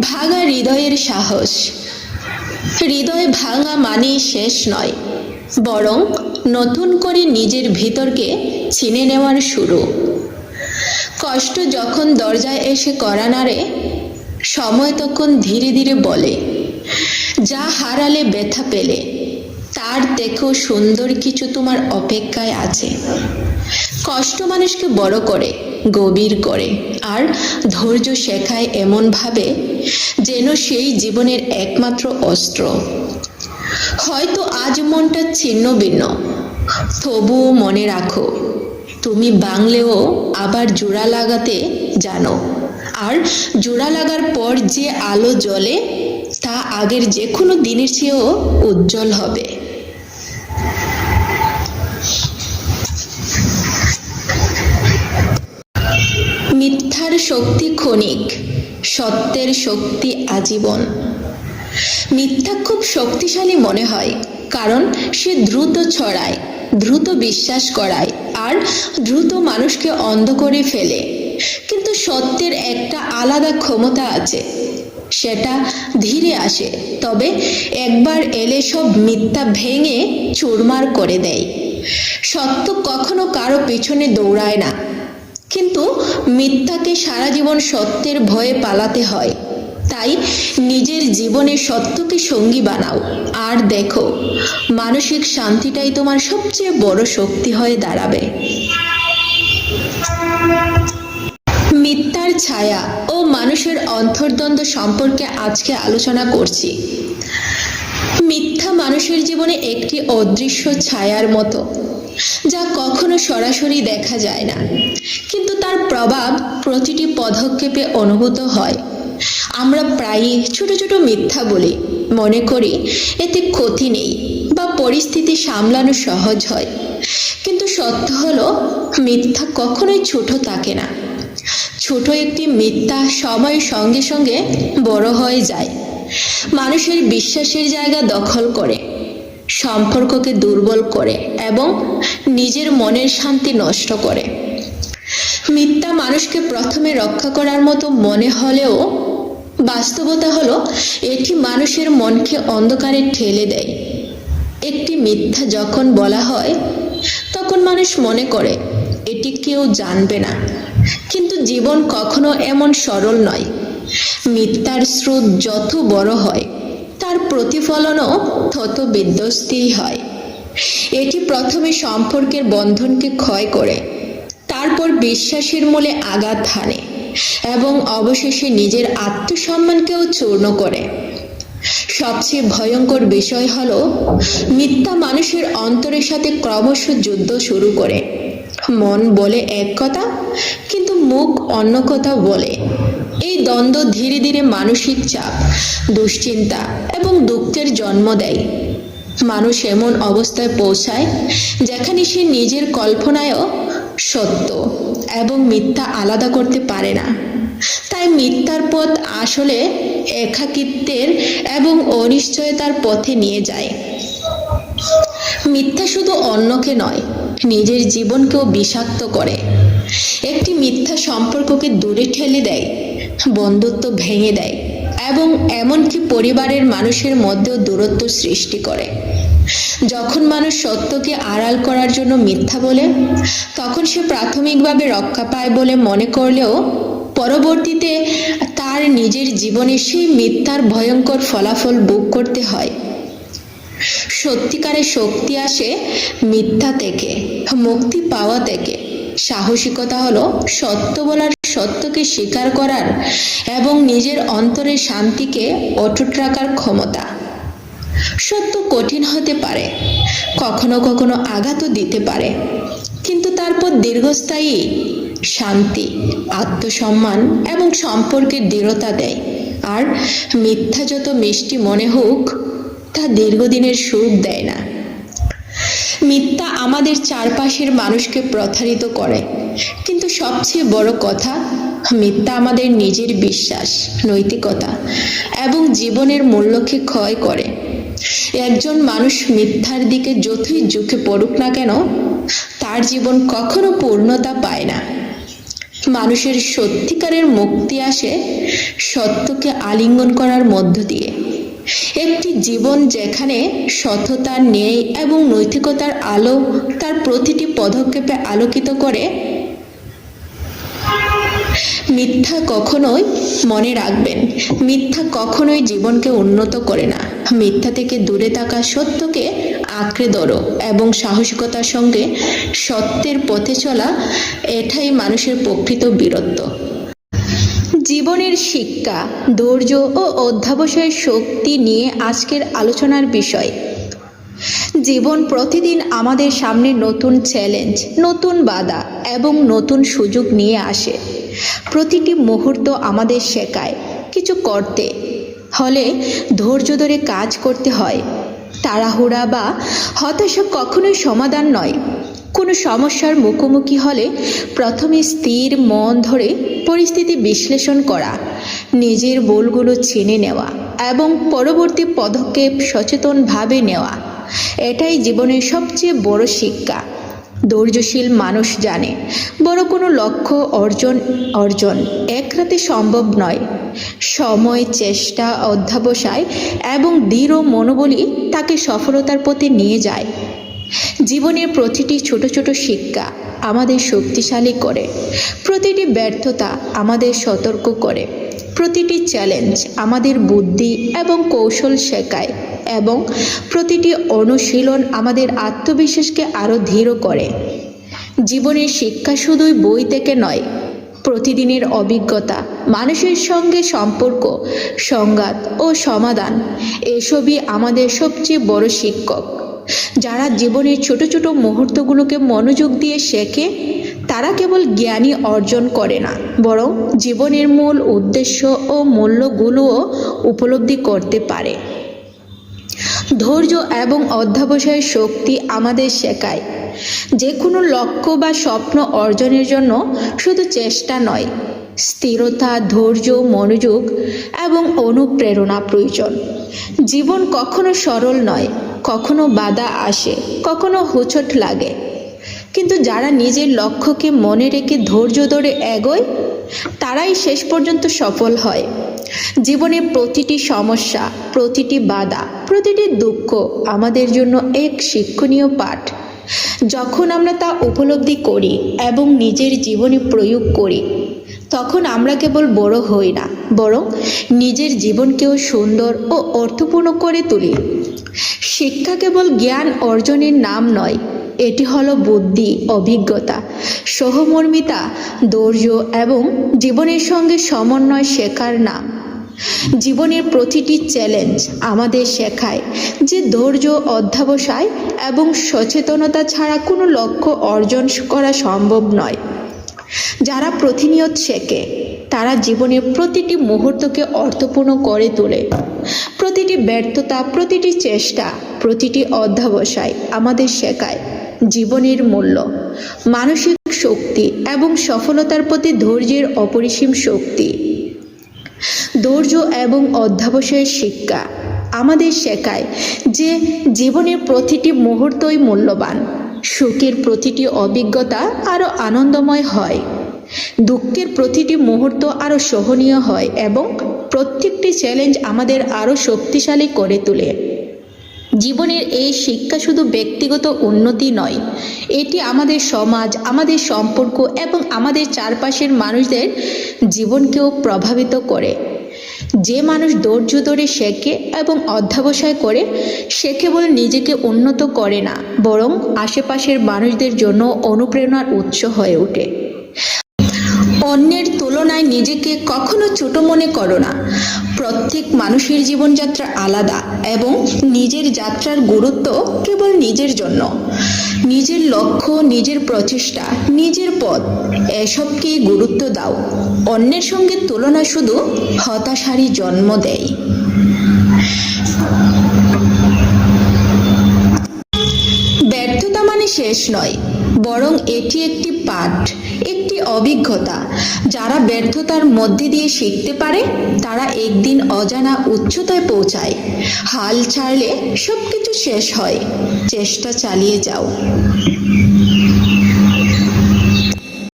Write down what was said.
ভাঙা হৃদয়ের সাহস। হৃদয় ভাঙা মানেই শেষ নয়, বরং নতুন করে নিজের ভিতরকে চিনে নেওয়ার শুরু। কষ্ট যখন দরজায় এসে কড়া নাড়ে, সময় তখন ধীরে ধীরে বলে, যা হারালে ব্যথা পেলে তার থেকেও সুন্দর কিছু তোমার অপেক্ষায় আছে। কষ্ট মানুষকে বড় করে, গভীর করে, আর ধৈর্য শেখায় এমনভাবে যেন সেই জীবনের একমাত্র অস্ত্র। হয়তো আজ মনটা ছিন্ন ভিন্ন, তবুও মনে রাখো, তুমি ভাঙলেও আবার জোড়া লাগাতে জানো। আর জোড়া লাগার পর যে আলো জ্বলে, তা আগের যে কোনো দিনের চেয়েও উজ্জ্বল হবে। মিথ্যার শক্তি ক্ষণিক, সত্যের শক্তি আজীবন। মিথ্যা খুব শক্তিশালী মনে হয়, কারণ সে দ্রুত ছড়ায়, দ্রুত বিশ্বাস করায়, আর দ্রুত মানুষকে অন্ধ করে ফেলে। কিন্তু সত্যের একটা আলাদা ক্ষমতা আছে, সেটা ধীরে আসে, তবে একবার এলে সব মিথ্যা ভেঙে চুরমার করে দেয়। সত্য কখনো কারো পিছনে দৌড়ায় না, কিন্তু মিথ্যাকে সারা জীবন সত্যের ভয়ে পালাতে হয়। তাই নিজের জীবনে সত্যকে সঙ্গী বানাও, আর দেখো, মানসিক শান্তিটাই তোমার সবচেয়ে বড় শক্তি হয়ে দাঁড়াবে। মিথ্যার ছায়া ও মানুষের অন্তর্দ্বন্দ্ব সম্পর্কে আজকে আলোচনা করছি। মিথ্যা মানুষের জীবনে একটি অদৃশ্য ছায়ার মতো, যা কখনো সরাসরি দেখা যায় না, কিন্তু তার প্রভাব প্রতিটি পদক্ষেপে অনুভূত হয়। আমরা প্রায়ই ছোট ছোট মিথ্যা বলি, মনে করি এতে ক্ষতি নেই বা পরিস্থিতি সামলানো সহজ হয়। কিন্তু সত্য হলো, মিথ্যা কখনোই ছোট থাকে না। ছোট একটি মিথ্যা সময়ের সঙ্গে সঙ্গে বড় হয়ে যায়, মানুষের বিশ্বাসের জায়গা দখল করে, সম্পর্ককে দুর্বল করে এবং নিজের মনের শান্তি নষ্ট করে। মিথ্যা মানুষকে প্রথমে রক্ষা করার মতো মনে হলেও বাস্তবতা হলো, এটি মানুষের মনকে অন্ধকারে ঠেলে দেয়। একটি মিথ্যা যখন বলা হয়, তখন মানুষ মনে করে এটি কেউ জানবে না, কিন্তু জীবন কখনো এমন সরল নয়। মিথ্যার স্রোত যত বড় হয়, তার প্রতিফলনও তত বিধ্বস্ত হয়। এটি প্রথমে সম্পর্কের বন্ধনকে ক্ষয় করে, তারপর বিশ্বাসের মূলে আঘাত হানে এবং অবশেষে নিজের আত্মসম্মানকেও চূর্ণ করে। সবচেয়ে ভয়ঙ্কর বিষয় হলো, মিথ্যা মানুষের অন্তরের সাথে ক্রমশ যুদ্ধ শুরু করে। মন বলে এক কথা, কিন্তু মুখ অন্য কথা বলে। এই দ্বন্দ্ব ধীরে ধীরে মানসিক চাপ, দুশ্চিন্তা এবং দুঃখের জন্ম দেয়। মানুষ এমন অবস্থায় পৌঁছায়, যেখানে সে নিজের কল্পনায়ও সত্য এবং মিথ্যা আলাদা করতে পারে না। তাই মিথ্যার পথ আসলে একাকিত্বের এবং অনিশ্চয়তার পথে নিয়ে যায়। মিথ্যা শুধু অন্যকে নয়, নিজের জীবনকেও বিষাক্ত করে। একটি মিথ্যা সম্পর্ককে দূরে ঠেলে দেয়, বন্ধুত্ব ভেঙে দেয় এবং এমনকি পরিবারের মানুষের মধ্যেও দূরত্ব সৃষ্টি করে। যখন মানুষ সত্যকে আড়াল করার জন্য মিথ্যা বলে, তখন সে প্রাথমিকভাবে রক্ষা পায় বলে মনে করলেও পরবর্তীতে তার নিজের জীবনে সেই মিথ্যার ভয়ঙ্কর ফলাফল ভোগ করতে হয়। সত্যিকারের শক্তি আসে মিথ্যা থেকে, মুক্তি পাওয়া থেকে। সাহসিকতা হলো সত্য বলার, সত্যকে স্বীকার করার এবং নিজের অন্তরের শান্তিকে অটুট রাখার ক্ষমতা। সত্য কঠিন হতে পারে, কখনো কখনো আঘাতও দিতে পারে, কিন্তু তারপর দীর্ঘস্থায়ী শান্তি, আত্মসম্মান এবং সম্পর্কের দৃঢ়তা দেয়। আর মিথ্যা যত মিষ্টি মনে হোক, তা দীর্ঘদিনের সুখ দেয় না। মিথ্যা আমাদের চারপাশের মানুষকে প্রতারিত করে, কিন্তু সবচেয়ে বড় কথা, মিথ্যা আমাদের নিজের বিশ্বাস, নৈতিকতা এবং জীবনের মূল্যকে ক্ষয় করে। একজন মানুষ মিথ্যার দিকে যতই ঝুঁকে পড়ুক না কেন, তার জীবন কখনো পূর্ণতা পায় না। মানুষের সত্যিকারের মুক্তি আসে সত্যকে আলিঙ্গন করার মধ্য দিয়ে। একটি জীবন যেখানে সততা, ন্যায় এবং নৈতিকতার আলো তার প্রতিটি পদক্ষেপে আলোকিত করে। মিথ্যা কখনোই, মনে রাখবেন, মিথ্যা কখনোই জীবনকে উন্নত করে না। মিথ্যা থেকে দূরে থাকা, সত্যকে আঁকড়ে ধরো এবং সাহসিকতার সঙ্গে সত্যের পথে চলা, এটাই মানুষের প্রকৃত বীরত্ব। জীবনের শিক্ষা, ধৈর্য ও অধ্যবসায়ের শক্তি নিয়ে আজকের আলোচনার বিষয়। জীবন প্রতিদিন আমাদের সামনে নতুন চ্যালেঞ্জ, নতুন বাধা এবং নতুন সুযোগ নিয়ে আসে। প্রতিটি মুহূর্ত আমাদের শেখায় কিছু করতে হলে ধৈর্য ধরে কাজ করতে হয়। তাড়াহুড়া বা হতাশা কখনোই সমাধান নয়। কোনো সমস্যার মুখোমুখি হলে প্রথমে স্থির মন ধরে পরিস্থিতি বিশ্লেষণ করা, নিজের ভুলগুলো চিনে নেওয়া এবং পরবর্তী পদক্ষেপ সচেতনভাবে নেওয়া, এটাই জীবনের সবচেয়ে বড় শিক্ষা। ধৈর্যশীল মানুষ জানে বড় কোনো লক্ষ্য অর্জন এক রাতে সম্ভব নয়। সময়, চেষ্টা, অধ্যবসায় এবং দৃঢ় মনোবলই তাকে সফলতার পথে নিয়ে যায়। জীবনের প্রতিটি ছোট ছোট শিক্ষা আমাদের শক্তিশালী করে। প্রতিটি ব্যর্থতা আমাদের সতর্ক করে। প্রতিটি চ্যালেঞ্জ আমাদের বুদ্ধি এবং কৌশল শেখায় এবং প্রতিটি অনুশীলন আমাদের আত্মবিশ্বাসকে আরও দৃঢ় করে। জীবনের শিক্ষা শুধুই বই থেকে নয়, প্রতিদিনের অভিজ্ঞতা, মানুষের সঙ্গে সম্পর্ক, সংঘাত ও সমাধান, এসবই আমাদের সবচেয়ে বড় শিক্ষক। যারা জীবনের ছোট ছোট মুহূর্তগুলোকে মনোযোগ দিয়ে শেখে, তারা কেবল জ্ঞানই অর্জন করে না, বরং জীবনের মূল উদ্দেশ্য ও মূল্যগুলোও উপলব্ধি করতে পারে। ধৈর্য এবং অধ্যবসায়ের শক্তি আমাদের শেখায় যে কোনো লক্ষ্য বা স্বপ্ন অর্জনের জন্য শুধু চেষ্টা নয়, স্থিরতা, ধৈর্য, মনোযোগ এবং অনুপ্রেরণা প্রয়োজন। জীবন কখনো সরল নয়, কখনো বাধা আসে, কখনো হোঁচট লাগে, কিন্তু যারা নিজের লক্ষ্যকে মনে রেখে ধৈর্য ধরে এগোয়, তারাই শেষ পর্যন্ত সফল হয়। জীবনের প্রতিটি সমস্যা, প্রতিটি বাধা, প্রতিটি দুঃখ আমাদের জন্য এক শিক্ষণীয় পাঠ। যখন আমরা তা উপলব্ধি করি এবং নিজের জীবনে প্রয়োগ করি, তখন আমরা কেবল বড় হই না, বরং নিজের জীবনকেও সুন্দর ও অর্থপূর্ণ করে তুলি। শিক্ষা কেবল জ্ঞান অর্জনের নাম নয়, এটি হলো বুদ্ধি, অভিজ্ঞতা, সহমর্মিতা, ধৈর্য এবং জীবনের সঙ্গে সমন্বয় শেখার নাম। জীবনের প্রতিটি চ্যালেঞ্জ আমাদের শেখায় যে ধৈর্য, অধ্যবসায় এবং সচেতনতা ছাড়া কোনো লক্ষ্য অর্জন করা সম্ভব নয়। যারা প্রতিনিয়ত শেখে, তারা জীবনের প্রতিটি মুহূর্তকে অর্থপূর্ণ করে তোলে। প্রতিটি ব্যর্থতা, প্রতিটি চেষ্টা, প্রতিটি অধ্যবসায় আমাদের শেখায় জীবনের মূল্য, মানসিক শক্তি এবং সফলতার প্রতি ধৈর্যের অপরিসীম শক্তি। ধৈর্য এবং অধ্যবসায়ের শিক্ষা আমাদের শেখায় যে জীবনের প্রতিটি মুহূর্তই মূল্যবান। সুখের প্রতিটি অভিজ্ঞতা আরও আনন্দময় হয়, দুঃখের প্রতিটি মুহূর্ত আরও সহনীয় হয় এবং প্রত্যেকটি চ্যালেঞ্জ আমাদের আরও শক্তিশালী করে তোলে। জীবনের এই শিক্ষা শুধু ব্যক্তিগত উন্নতি নয়, এটি আমাদের সমাজ, আমাদের সম্পর্ক এবং আমাদের চারপাশের মানুষদের জীবনকেও প্রভাবিত করে। যে মানুষ ধৈর্য ধরে শেখে এবং অধ্যবসায় করে, সে কেবল নিজেকে উন্নত করে না, বরং আশেপাশের মানুষদের জন্য অনুপ্রেরণার উৎস হয়ে ওঠে। অন্যের তুলনায় নিজেকে কখনো ছোট মনে করো না। প্রত্যেক মানুষের জীবনযাত্রা আলাদা এবং নিজের যাত্রার গুরুত্ব কেবল নিজের জন্য। নিজের লক্ষ্য, নিজের প্রচেষ্টা, নিজের পথ, এসবকেই গুরুত্ব দাও। অন্যের সঙ্গে তুলনা শুধু হতাশারই জন্ম দেয়। ব্যর্থতা মানে শেষ নয়, বরং এটি একটি পাঠ, একটি অভিজ্ঞতা। যারা ব্যর্থতার মধ্যে দিয়ে শিখতে পারে, তারা একদিন অজানা উচ্চতায় পৌঁছায়। হাল ছাড়লে সবকিছু শেষ হয়, চেষ্টা চালিয়ে যাও।